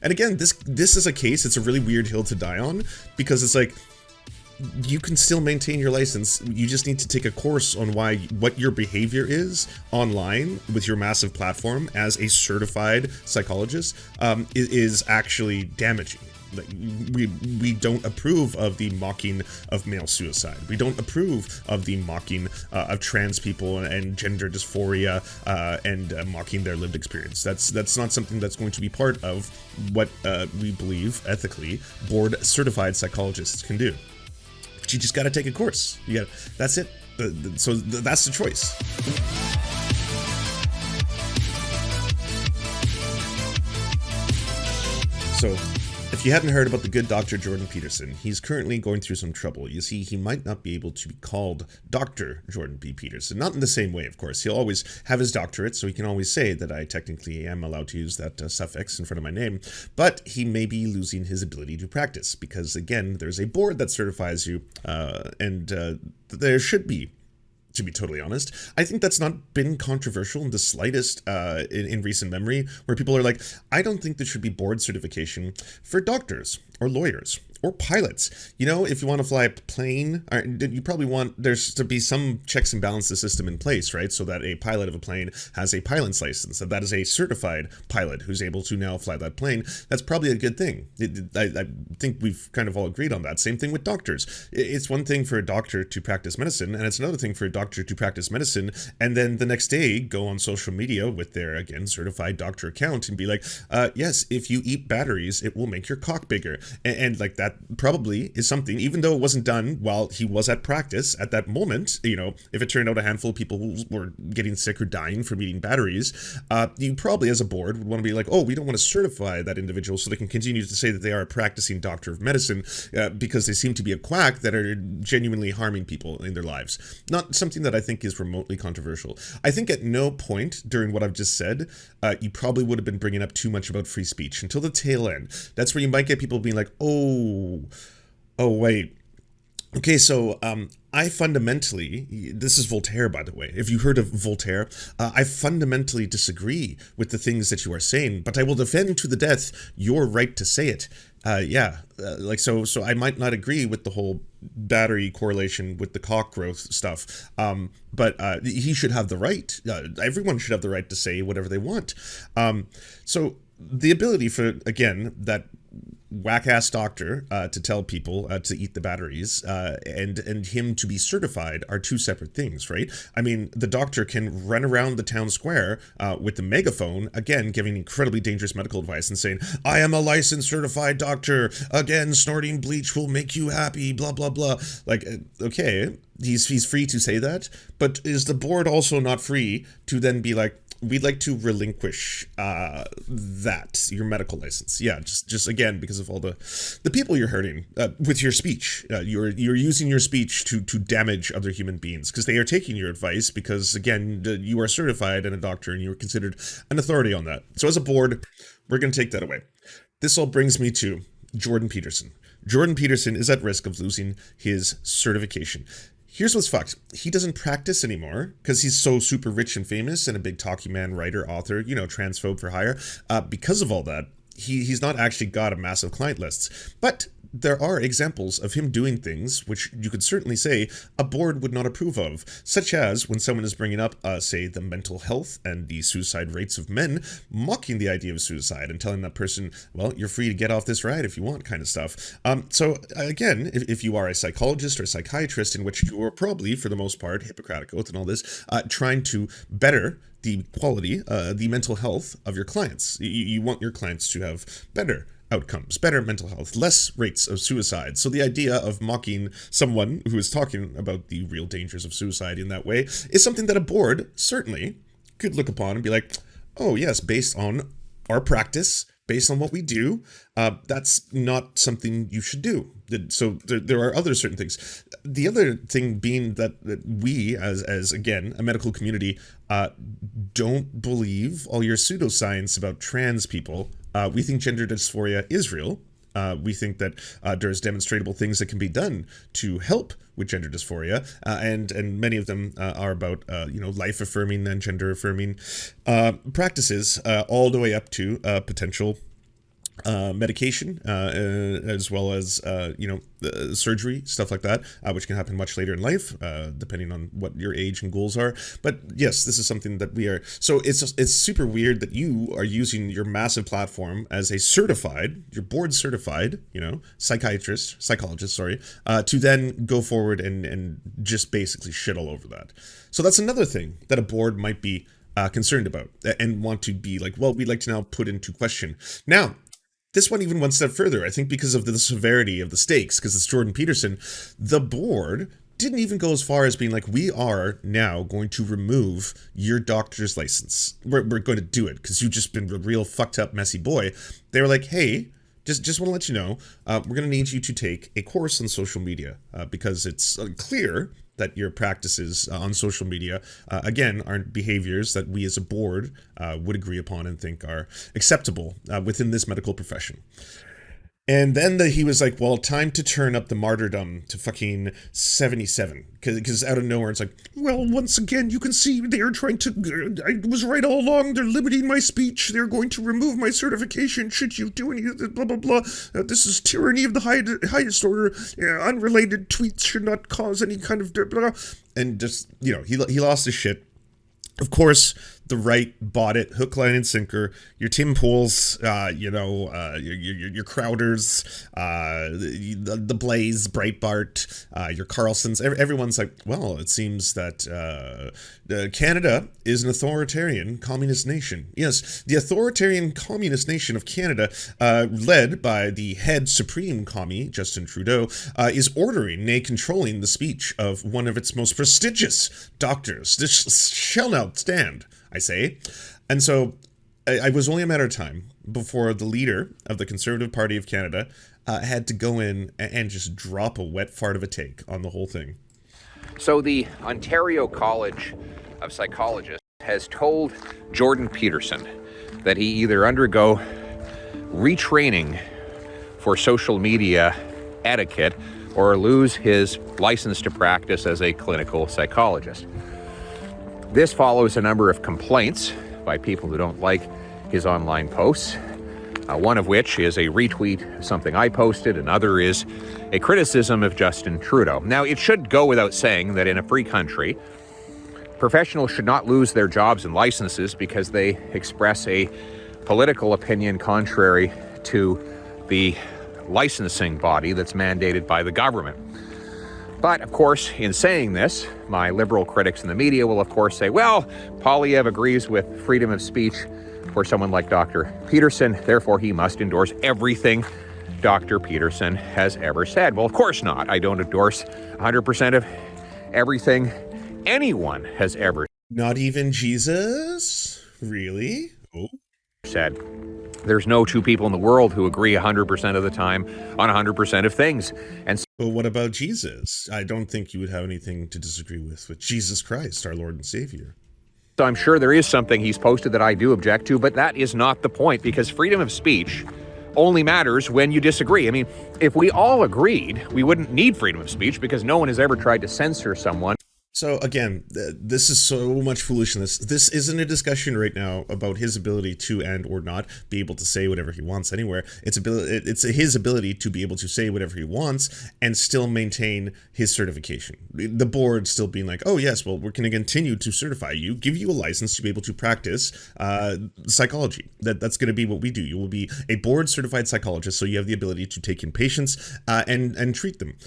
And again, this is a case, it's a really weird hill to die on, because it's like, you can still maintain your license. You just need to take a course on what your behavior is online with your massive platform as a certified psychologist is actually damaging. Like, we don't approve of the mocking of male suicide. We don't approve of the mocking of trans people and gender dysphoria and mocking their lived experience. That's not something that's going to be part of what we believe ethically board certified psychologists can do. But you just got to take a course. That's it. So that's the choice. So, if you hadn't heard about the good Dr. Jordan Peterson, he's currently going through some trouble. You see, he might not be able to be called Dr. Jordan B. Peterson. Not in the same way, of course. He'll always have his doctorate, so he can always say that I technically am allowed to use that suffix in front of my name. But he may be losing his ability to practice, because, again, there's a board that certifies you, and there should be. To be totally honest, I think that's not been controversial in the slightest in recent memory, where people are like, I don't think there should be board certification for doctors or lawyers or pilots. You know, if you want to fly a plane, you probably want there's to be some checks and balances system in place, right? So that a pilot of a plane has a pilot's license, that is a certified pilot who's able to now fly that plane. That's probably a good thing. I think we've kind of all agreed on that. Same thing with doctors. It's one thing for a doctor to practice medicine, and it's another thing for a doctor to practice medicine, and then the next day go on social media with their, again, certified doctor account and be like, yes, if you eat batteries, it will make your cock bigger. And like, that probably is something, even though it wasn't done while he was at practice at that moment, you know, if it turned out a handful of people who were getting sick or dying from eating batteries, you probably as a board would want to be like, oh, we don't want to certify that individual so they can continue to say that they are a practicing doctor of medicine because they seem to be a quack that are genuinely harming people in their lives. Not something that I think is remotely controversial. I think at no point during what I've just said, you probably would have been bringing up too much about free speech until the tail end. That's where you might get people being like, oh wait. Okay, so I fundamentally, this is Voltaire, by the way. If you heard of Voltaire, I fundamentally disagree with the things that you are saying, but I will defend to the death your right to say it. So I might not agree with the whole battery correlation with the cock growth stuff, but he should have the right. Everyone should have the right to say whatever they want. So the ability for, again, that whack-ass doctor to tell people to eat the batteries and him to be certified are two separate things, right? I mean, the doctor can run around the town square with the megaphone, again, giving incredibly dangerous medical advice and saying, I am a licensed certified doctor, again, snorting bleach will make you happy, blah, blah, blah. Like, okay, he's free to say that, but is the board also not free to then be like, we'd like to relinquish that, your medical license. Yeah, just again, because of all the people you're hurting with your speech. You're using your speech to damage other human beings because they are taking your advice because, again, you are certified and a doctor and you are considered an authority on that. So as a board, we're going to take that away. This all brings me to Jordan Peterson. Jordan Peterson is at risk of losing his certification. Here's what's fucked. He doesn't practice anymore because he's so super rich and famous and a big talking man, writer, author, you know, transphobe for hire. Because of all that, he's not actually got a massive client list. But there are examples of him doing things which you could certainly say a board would not approve of, such as when someone is bringing up, say, the mental health and the suicide rates of men, mocking the idea of suicide and telling that person, well, you're free to get off this ride if you want, kind of stuff. So again, if you are a psychologist or a psychiatrist, in which you are probably, for the most part, Hippocratic Oath and all this, trying to better the quality, the mental health of your clients. You want your clients to have better outcomes, better mental health, less rates of suicide. So the idea of mocking someone who is talking about the real dangers of suicide in that way is something that a board certainly could look upon and be like, oh yes, based on our practice, based on what we do, that's not something you should do. So there are other certain things. The other thing being that we, as again, a medical community, don't believe all your pseudoscience about trans people. We think gender dysphoria is real. We think that there's demonstrable things that can be done to help with gender dysphoria, and many of them are about life-affirming and gender-affirming practices, all the way up to potential medication, as well as surgery, stuff like that, which can happen much later in life, depending on what your age and goals are. But yes, this is something that we are. So it's super weird that you are using your massive platform as a certified, you're board certified, psychologist, sorry, to then go forward and just basically shit all over that. So that's another thing that a board might be concerned about and want to be like, well, we'd like to now put into question. Now, this went even one step further, I think, because of the severity of the stakes, because it's Jordan Peterson. The board didn't even go as far as being like, we are now going to remove your doctor's license. We're going to do it because you've just been a real fucked up, messy boy. They were like, hey, just want to let you know, we're going to need you to take a course on social media because it's clear that your practices on social media, again, aren't behaviors that we as a board would agree upon and think are acceptable within this medical profession. And then he was like, well, time to turn up the martyrdom to fucking 77. Because out of nowhere, it's like, well, once again, you can see they're trying to, I was right all along, they're limiting my speech, they're going to remove my certification, should you do any of this, blah, blah, blah. This is tyranny of the highest order, unrelated tweets should not cause any kind of, blah. And just, he lost his shit. Of course, the right bought it, hook, line, and sinker. Your Tim Pools, your Crowders, the Blaze, Breitbart, your Carlsons. Everyone's like, well, it seems that Canada is an authoritarian communist nation. Yes, the authoritarian communist nation of Canada, led by the head supreme commie, Justin Trudeau, is ordering, nay, controlling the speech of one of its most prestigious doctors. This shall not stand, I say. And so I was only a matter of time before the leader of the Conservative Party of Canada had to go in and just drop a wet fart of a take on the whole thing. So the Ontario College of Psychologists has told Jordan Peterson that he either undergo retraining for social media etiquette or lose his license to practice as a clinical psychologist. This follows a number of complaints by people who don't like his online posts, one of which is a retweet of something I posted, another is a criticism of Justin Trudeau. Now, it should go without saying that in a free country, professionals should not lose their jobs and licenses because they express a political opinion contrary to the licensing body that's mandated by the government. But, of course, in saying this, my liberal critics in the media will, of course, say, well, Poilievre agrees with freedom of speech for someone like Dr. Peterson, therefore he must endorse everything Dr. Peterson has ever said. Well, of course not. I don't endorse 100% of everything anyone has ever said. Not even Jesus? Really? Oh. Said. There's no two people in the world who agree 100% of the time on 100% of things. And so, but what about Jesus? I don't think you would have anything to disagree with Jesus Christ, our Lord and Savior. So I'm sure there is something he's posted that I do object to, but that is not the point, because freedom of speech only matters when you disagree. I mean, if we all agreed, we wouldn't need freedom of speech because no one has ever tried to censor someone. So again, this is so much foolishness. This isn't a discussion right now about his ability to and or not be able to say whatever he wants anywhere. It's his ability to be able to say whatever he wants and still maintain his certification. The board still being like, oh yes, well, we're going to continue to certify you, give you a license to be able to practice psychology. That's going to be what we do. You will be a board certified psychologist, so you have the ability to take in patients and treat them.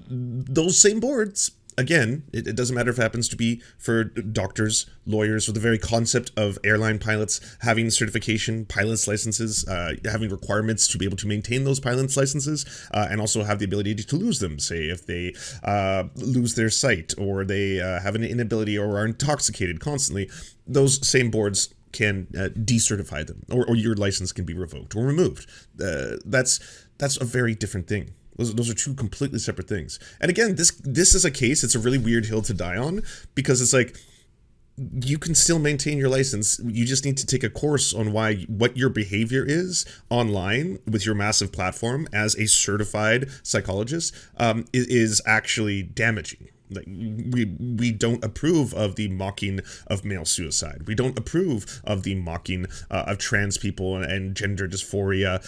Those same boards. Again, it doesn't matter if it happens to be for doctors, lawyers, or the very concept of airline pilots having certification, pilot's licenses, having requirements to be able to maintain those pilot's licenses, and also have the ability to lose them, say if they lose their sight or they have an inability or are intoxicated constantly. Those same boards can decertify them, or your license can be revoked or removed. That's a very different thing. Those are two completely separate things. And again, this is a case, it's a really weird hill to die on, because it's like, you can still maintain your license. You just need to take a course on what your behavior is online with your massive platform as a certified psychologist is actually damaging. Like, we don't approve of the mocking of male suicide. We don't approve of the mocking of trans people and gender dysphoria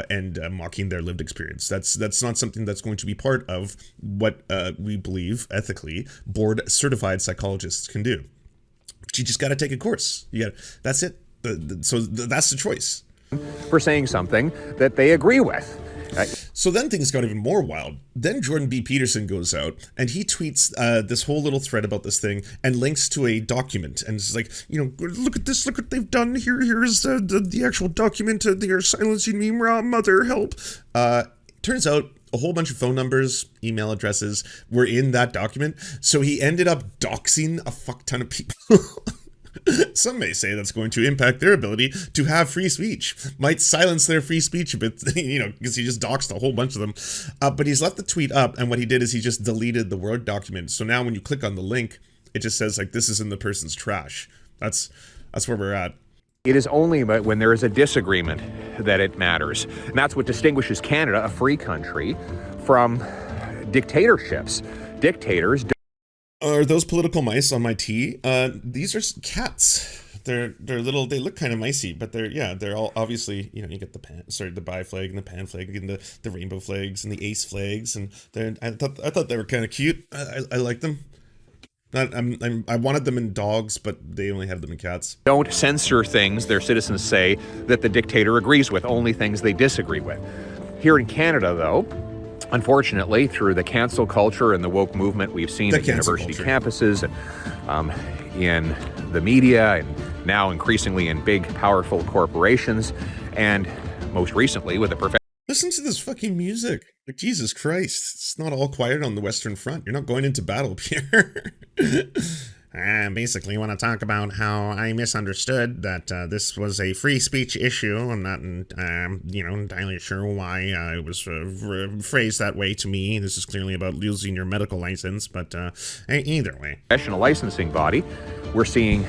and mocking their lived experience. That's not something that's going to be part of what we believe ethically board certified psychologists can do. But you just got to take a course. That's it. So that's the choice. For saying something that they agree with. So then things got even more wild. Then Jordan B. Peterson goes out and he tweets this whole little thread about this thing and links to a document. And it's like, look at this, look what they've done. Here's the actual document. They're silencing me, mother, help. Turns out a whole bunch of phone numbers, email addresses were in that document. So he ended up doxing a fuck ton of people. Some may say that's going to impact their ability to have free speech. Might silence their free speech a bit, because he just doxed a whole bunch of them. But he's left the tweet up, and what he did is he just deleted the Word document. So now when you click on the link, it just says, like, this is in the person's trash. That's where we're at. It is only when there is a disagreement that it matters. And that's what distinguishes Canada, a free country, from dictatorships. Dictators... Are those political mice on my tea? These are cats. They're little. They look kind of micey, but they're all obviously. You get the bi flag and the pan flag and the rainbow flags and the ace flags, and I thought they were kind of cute. I like them. I wanted them in dogs, but they only have them in cats. Don't censor things their citizens say that the dictator agrees with. Only things they disagree with. Here in Canada, though. Unfortunately, through the cancel culture and the woke movement we've seen at university campuses, and in the media, and now increasingly in big, powerful corporations, and most recently with the professional. Listen to this fucking music. Like, Jesus Christ. It's not all quiet on the Western Front. You're not going into battle, Pierre. Basically want to talk about how I misunderstood that this was a free speech issue. I'm not, entirely sure why it was phrased that way to me. This is clearly about losing your medical license, but either way. Professional licensing body, we're seeing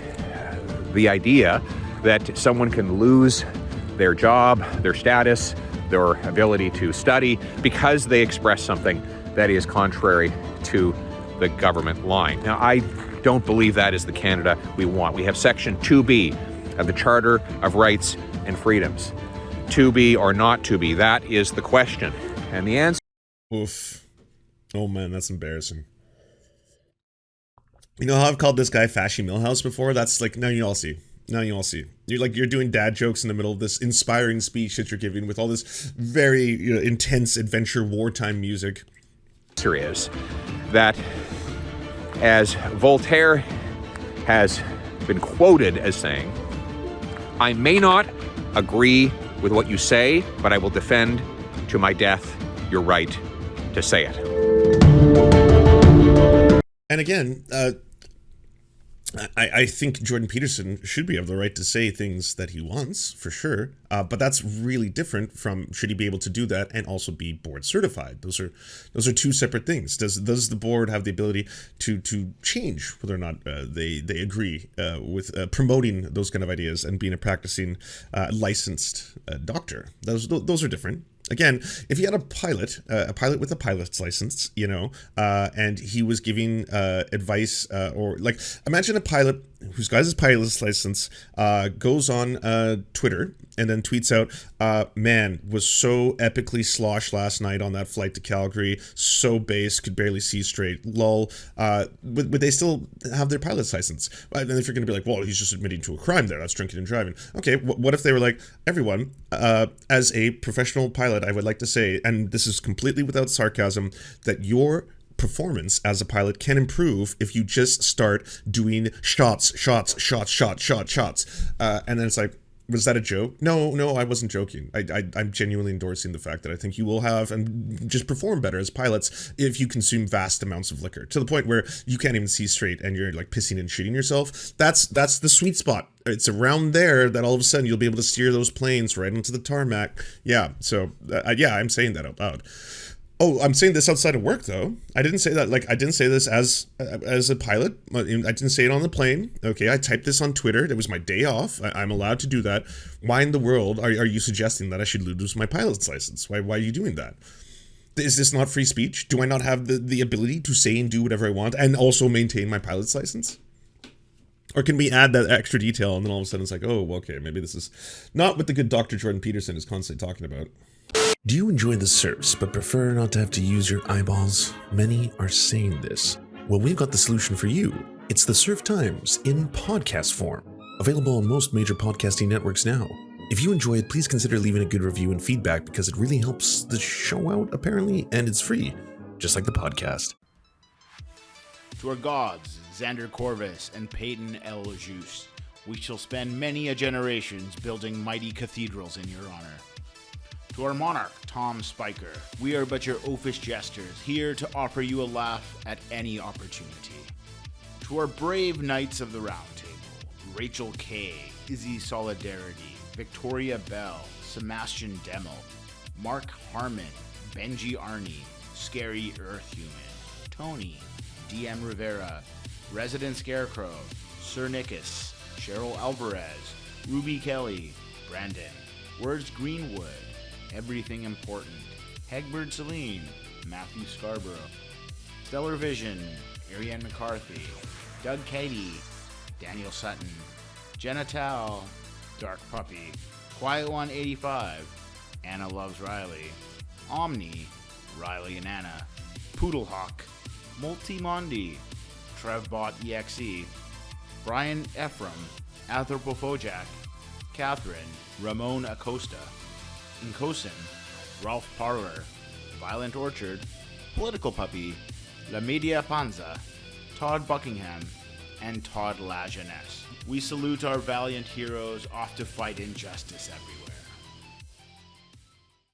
the idea that someone can lose their job, their status, their ability to study because they express something that is contrary to the government line. Now, I don't believe that is the Canada we want. We have Section 2B of the Charter of Rights and Freedoms. To be or not to be, that is the question. And the answer... Oof. Oh man, that's embarrassing. You know how I've called this guy Fashy Millhouse before? That's like, now you all see. Now you all see. You're doing dad jokes in the middle of this inspiring speech that you're giving with all this very intense adventure wartime music. The answer is that, as Voltaire has been quoted as saying, I may not agree with what you say, but I will defend to my death your right to say it. And again, I think Jordan Peterson should be have the right to say things that he wants, for sure. But that's really different from should he be able to do that and also be board certified. Those are two separate things. Does the board have the ability to change whether or not they agree with promoting those kind of ideas and being a practicing licensed doctor? Those are different. Again, if you had a pilot with a pilot's license, and he was giving advice, or like, imagine a pilot who's got his pilot's license, goes on Twitter and then tweets out, man, was so epically sloshed last night on that flight to Calgary, so base, could barely see straight, lol. Would they still have their pilot's license? And if you're going to be like, well, he's just admitting to a crime there, that's drinking and driving. Okay, what if they were like, everyone, as a professional pilot, I would like to say, and this is completely without sarcasm, that your performance as a pilot can improve if you just start doing shots. And then it's like, was that a joke? No, I wasn't joking. I'm genuinely endorsing the fact that I think you will have and just perform better as pilots if you consume vast amounts of liquor to the point where you can't even see straight and you're like pissing and shitting yourself. That's the sweet spot. It's around there that all of a sudden you'll be able to steer those planes right into the tarmac. Yeah, so I'm saying that out loud. Oh, I'm saying this outside of work, though. I didn't say that, I didn't say this as a pilot. I didn't say it on the plane. Okay, I typed this on Twitter. It was my day off. I'm allowed to do that. Why in the world are you suggesting that I should lose my pilot's license? Why are you doing that? Is this not free speech? Do I not have the ability to say and do whatever I want and also maintain my pilot's license? Or can we add that extra detail and then all of a sudden it's like, oh, well, okay, maybe this is not what the good Dr. Jordan Peterson is constantly talking about. Do you enjoy the Serfs but prefer not to have to use your eyeballs? Many are saying this. Well, we've got the solution for you. It's the Serf Times in podcast form. Available on most major podcasting networks now. If you enjoy it, please consider leaving a good review and feedback because it really helps the show out, apparently, and it's free, just like the podcast. To our gods, Xander Corvus and Peyton L. Juste, we shall spend many a generations building mighty cathedrals in your honor. To our monarch, Tom Spiker, we are but your oafish jesters, here to offer you a laugh at any opportunity. To our brave knights of the Round Table, Rachel K., Izzy Solidarity, Victoria Bell, Sebastian Demel, Mark Harmon, Benji Arney, Scary Earth Human, Tony, DM Rivera, Resident Scarecrow, Sir Nickus, Cheryl Alvarez, Ruby Kelly, Brandon, Words Greenwood, Everything Important, Hegbert Celine, Matthew Scarborough, Stellar Vision, Ariane McCarthy, Doug Cady, Daniel Sutton, Jenna Tao, Dark Puppy, Quiet One 85, Anna Loves Riley, Omni, Riley and Anna, Poodlehawk, Multimondi, Trevbot EXE, Brian Ephraim, Anthropophojack, Catherine, Ramon Acosta, Incosin, Ralph Parler, Violent Orchard, Political Puppy, La Media Panza, Todd Buckingham, and Todd La Jeunesse. We salute our valiant heroes off to fight injustice everywhere.